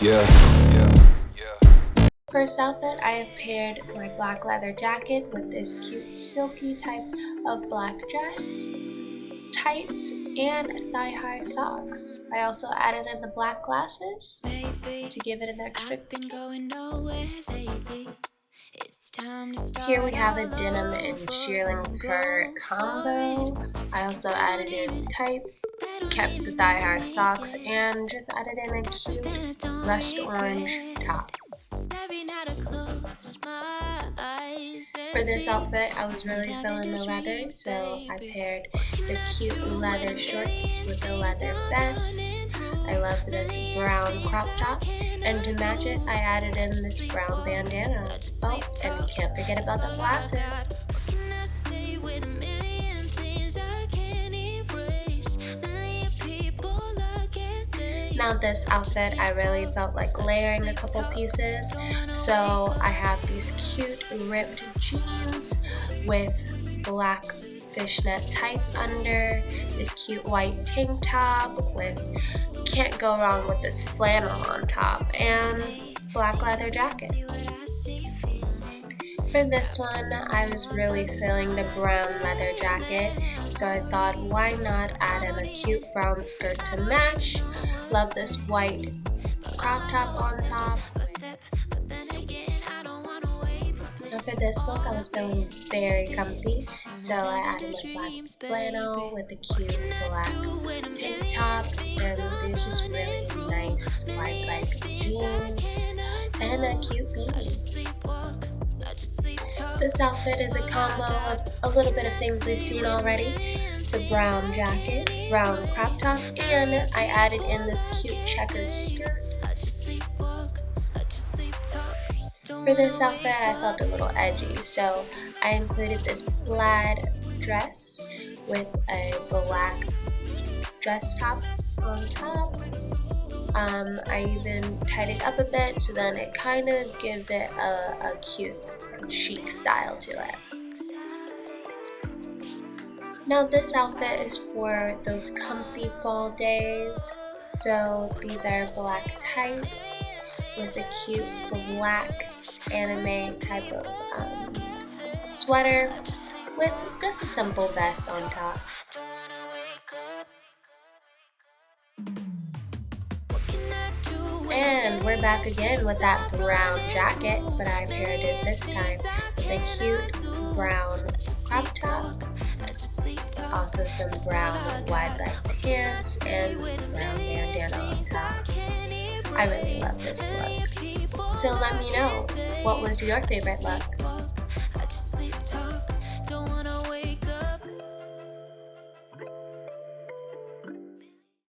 Yeah, yeah, yeah. First outfit, I have paired my black leather jacket with this cute silky type of black dress, tights, and thigh-high socks. I also added in the black glasses to give it an extra kick. Here we have a denim and shearling fur combo. I also added in tights, kept the thigh-high socks, and just added in a cute rushed orange top. For this outfit, I was really feeling the leather, so I paired the cute leather shorts with the leather vest. I love this brown crop top, and to match it, I added in this brown bandana. Oh, and you can't forget about the glasses. Now this outfit, I really felt like layering a couple pieces, so I have these cute ripped jeans with black fishnet tights under, this cute white tank top with, can't go wrong with this flannel on top, and black leather jacket. For this one, I was really feeling the brown leather jacket, so I thought why not add in a cute brown skirt to match. Love this white crop top on top. Now for this look, I was feeling very comfy, so I added my black flannel with the cute black tank top, and these just really nice wide leg jeans and a cute beanie. This outfit is a combo of a little bit of things we've seen already. The brown jacket, brown crop top, and I added in this cute checkered skirt. For this outfit, I felt a little edgy, so I included this plaid dress with a black dress top on top. I even tied it up a bit, so then it kind of gives it a cute chic style to it. Now this outfit is for those comfy fall days. So these are black tights with a cute black anime type of sweater with just a simple vest on top. And we're back again with that brown jacket, but I paired it this time with a cute brown crop top, also some brown wide leg pants, and brown bandana on top. I really love this look. So let me know, what was your favorite look?